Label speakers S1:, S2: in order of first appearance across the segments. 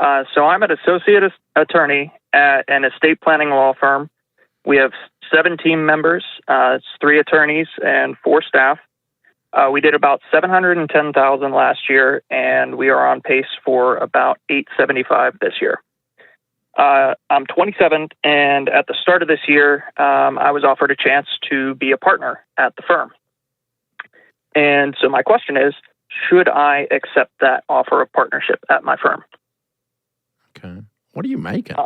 S1: So I'm an associate attorney at an estate planning law firm. We have 7 team members. It's 3 attorneys and 4 staff. We did about $710,000 last year, and we are on pace for about $875 this year. I'm 27, and at the start of this year, I was offered a chance to be a partner at the firm. And so my question is, should I accept that offer of partnership at my firm?
S2: Okay. What are you making?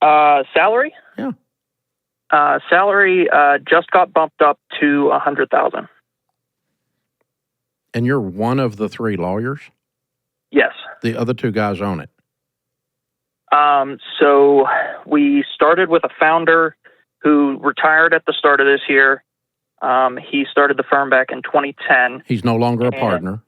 S1: Salary?
S2: Yeah.
S1: Salary just got bumped up to $100,000.
S2: And you're one of the 3 lawyers?
S1: Yes.
S2: The other 2 guys own it?
S1: So we started with a founder who retired at the start of this year. He started the firm back in 2010.
S2: He's no longer a partner.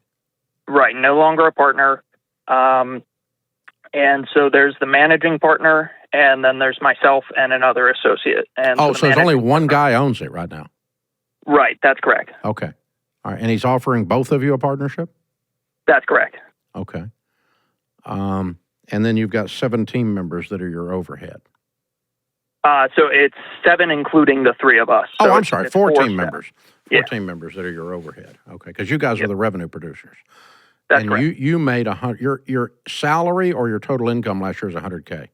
S1: Right, no longer a partner. And so there's the managing partner, and then there's myself and another associate. And
S2: so there's only one guy owns it right now?
S1: Right, that's correct.
S2: Okay. All right, and he's offering both of you a partnership?
S1: That's correct.
S2: Okay. And then you've got 7 team members that are your overhead.
S1: So it's 7 including the 3 of us. So
S2: I'm sorry, 4 team
S1: staff.
S2: members. 4 team members that are your overhead. Okay, because you guys are the revenue producers.
S1: That's
S2: and
S1: correct.
S2: you made your salary or your total income last year is $100K.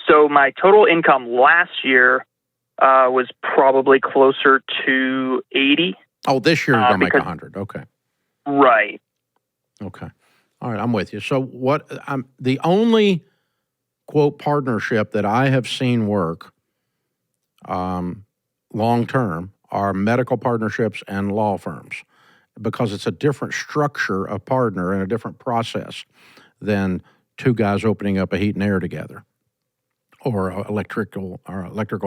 S1: So my total income last year was probably closer to 80.
S2: Oh, this year you're going to make 100. Okay.
S1: Right.
S2: Okay. All right, I'm with you. So the only quote partnership that I have seen work long term are medical partnerships and law firms, because it's a different structure of partner and a different process than 2 guys opening up a heat and air together or an electrical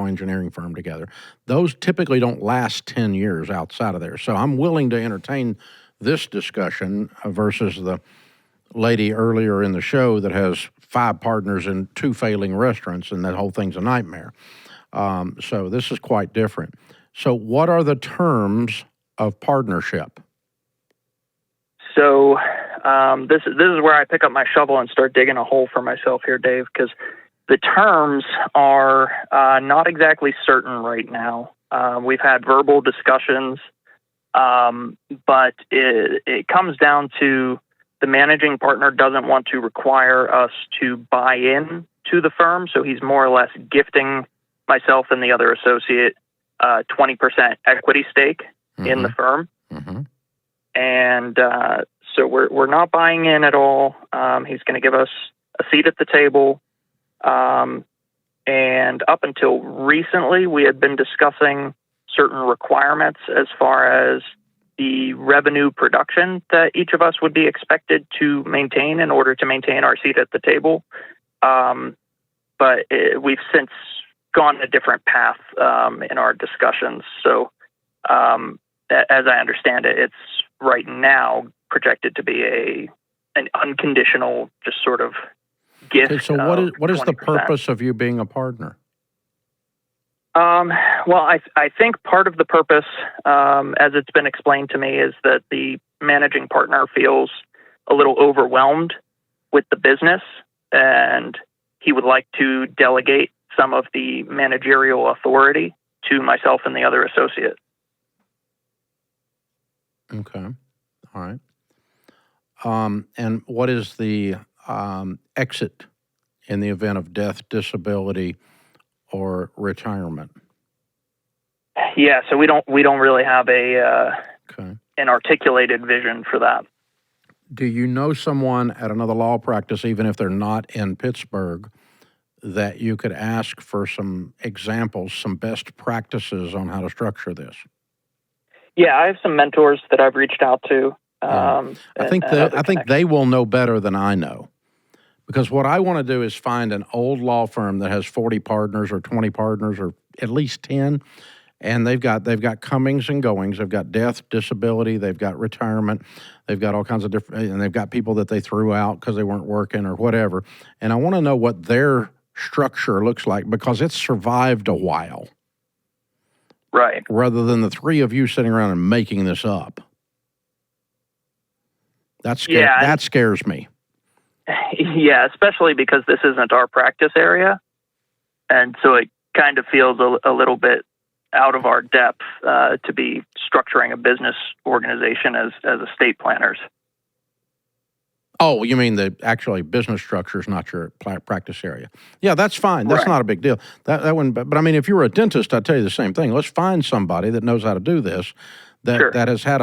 S2: engineering firm together. Those typically don't last 10 years outside of there. So I'm willing to entertain this discussion versus the lady earlier in the show that has 5 partners in 2 failing restaurants, and that whole thing's a nightmare. So this is quite different. So what are the terms of partnership?
S1: So this is where I pick up my shovel and start digging a hole for myself here, Dave, because the terms are not exactly certain right now. We've had verbal discussions, but it comes down to the managing partner doesn't want to require us to buy in to the firm, so he's more or less gifting myself and the other associate 20% equity stake in the firm.
S2: Mm-hmm.
S1: And so we're not buying in at all. He's going to give us a seat at the table. And up until recently, we had been discussing certain requirements as far as the revenue production that each of us would be expected to maintain in order to maintain our seat at the table. But we've since gone a different path in our discussions. So as I understand it, it's right now projected to be an unconditional, just sort of gift.
S2: Okay, so what is the purpose of you being a partner?
S1: Well, I think part of the purpose, as it's been explained to me, is that the managing partner feels a little overwhelmed with the business, and he would like to delegate some of the managerial authority to myself and the other associate. Okay.
S2: All right. And what is the exit in the event of death, disability, or retirement?
S1: Yeah, so we don't really have an articulated vision for that.
S2: Do you know someone at another law practice, even if they're not in Pittsburgh, that you could ask for some examples, some best practices on how to structure this?
S1: Yeah, I have some mentors that I've reached out to.
S2: I think they will know better than I know, because what I want to do is find an old law firm that has 40 partners or 20 partners or at least 10, and they've got comings and goings. They've got death, disability, they've got retirement, they've got all kinds of different, and they've got people that they threw out because they weren't working or whatever. And I want to know what their structure looks like, because it's survived a while.
S1: Right.
S2: Rather than the 3 of you sitting around and making this up. That scares me.
S1: Yeah, especially because this isn't our practice area. And so it kind of feels a little bit out of our depth to be structuring a business organization as estate planners.
S2: Oh, you mean the actually business structure is not your practice area? Yeah, that's fine. That's
S1: Right.
S2: not a big deal. That wouldn't. But I mean, if you were a dentist, I'd tell you the same thing. Let's find somebody that knows how to do this, that
S1: Sure.
S2: that has had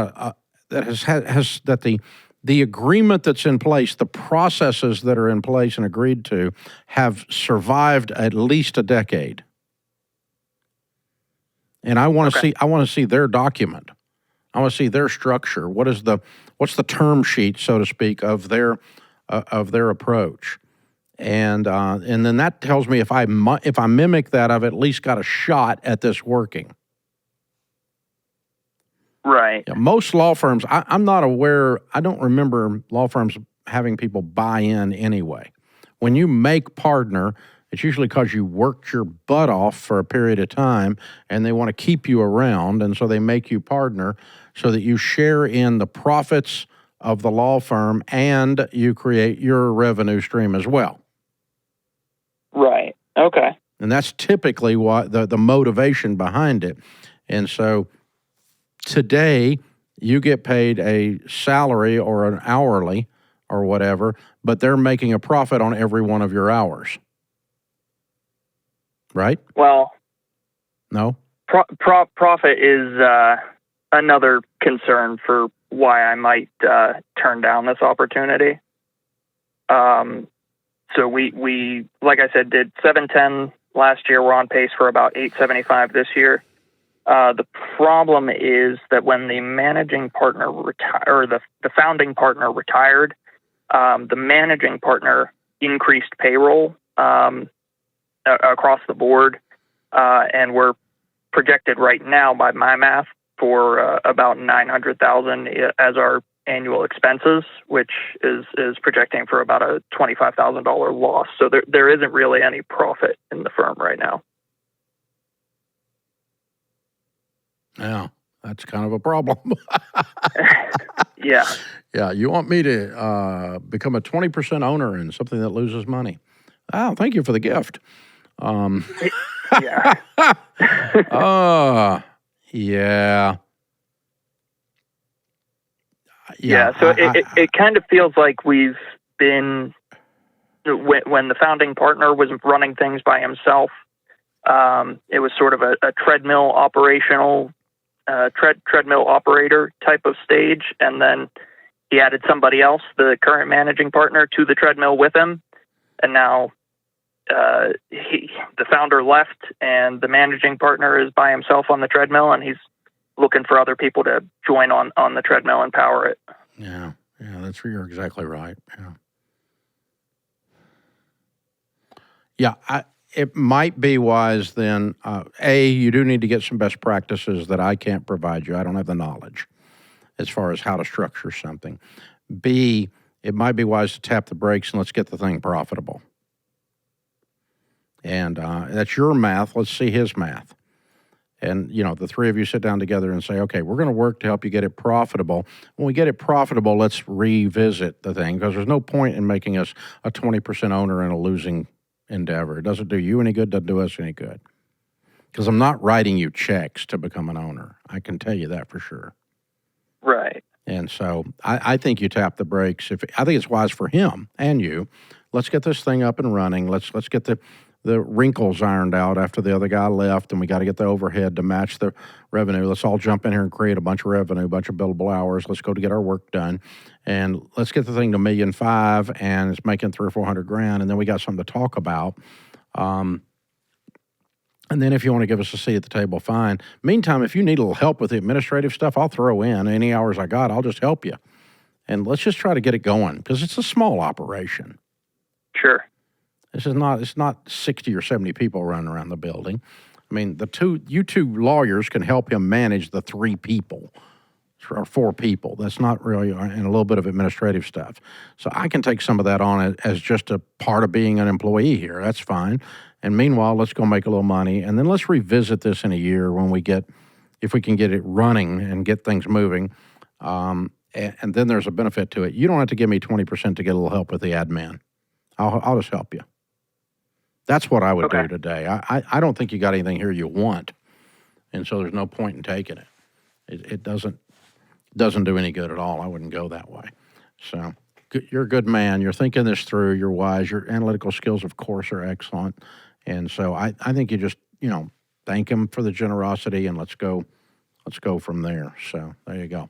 S2: that the agreement that's in place, the processes that are in place and agreed to, have survived at least a decade. And I want to see their document. I want to see their structure. What's the term sheet, so to speak, of their approach, and then that tells me if I mimic that, I've at least got a shot at this working.
S1: Right.
S2: Yeah, most law firms, I'm not aware. I don't remember law firms having people buy in anyway. When you make partner, it's usually because you worked your butt off for a period of time, and they want to keep you around, and so they make you partner so that you share in the profits of the law firm and you create your revenue stream as well.
S1: Right. Okay.
S2: And that's typically what the motivation behind it. And so today you get paid a salary or an hourly or whatever, but they're making a profit on every one of your hours. Right?
S1: Well,
S2: no.
S1: Profit is another concern for why I might turn down this opportunity. So we, like I said, did 710 last year. We're on pace for about 875 this year. The problem is that when the managing partner the founding partner retired, the managing partner increased payroll across the board, and we're projected right now, by my math, for about $900,000 as our annual expenses, which is projecting for about a $25,000 loss. So there isn't really any profit in the firm right now.
S2: Yeah, that's kind of a problem.
S1: Yeah.
S2: Yeah, you want me to become a 20% owner in something that loses money? Oh, thank you for the gift.
S1: Yeah.
S2: Yeah.
S1: Yeah, so it kind of feels like we've been, when the founding partner was running things by himself, it was sort of a treadmill operational, treadmill operator type of stage, and then he added somebody else, the current managing partner, to the treadmill with him, and now the founder left, and the managing partner is by himself on the treadmill, and he's looking for other people to join on the treadmill and power it.
S2: Yeah, you're exactly right. Yeah, it might be wise then. You do need to get some best practices that I can't provide you. I don't have the knowledge as far as how to structure something. B, it might be wise to tap the brakes and let's get the thing profitable. And that's your math. Let's see his math. And, the three of you sit down together and say, okay, we're going to work to help you get it profitable. When we get it profitable, let's revisit the thing, because there's no point in making us a 20% owner in a losing endeavor. It doesn't do you any good, doesn't do us any good. Because I'm not writing you checks to become an owner. I can tell you that for sure.
S1: Right.
S2: And so I think you tap the brakes. I think it's wise for him and you. Let's get this thing up and running. Let's get the wrinkles ironed out after the other guy left, and we got to get the overhead to match the revenue. Let's all jump in here and create a bunch of revenue, a bunch of billable hours. Let's go to get our work done, and let's get the thing to $1.5 million, and it's making $300,000 or $400,000, and then we got something to talk about. And then if you want to give us a seat at the table, fine. Meantime, if you need a little help with the administrative stuff, I'll throw in any hours I got. I'll just help you, and let's just try to get it going, because it's a small operation.
S1: Sure.
S2: It's not 60 or 70 people running around the building. I mean, you two lawyers can help him manage the 3 people or 4 people. That's not really, and a little bit of administrative stuff. So I can take some of that on as just a part of being an employee here. That's fine. And meanwhile, let's go make a little money, and then let's revisit this in a year if we can get it running and get things moving. and then there's a benefit to it. You don't have to give me 20% to get a little help with the admin. I'll just help you. That's what I would do today. I don't think you got anything here you want, and so there's no point in taking it. It doesn't do any good at all. I wouldn't go that way. So you're a good man. You're thinking this through. You're wise. Your analytical skills, of course, are excellent. And so I think you just, thank him for the generosity, and let's go from there. So there you go.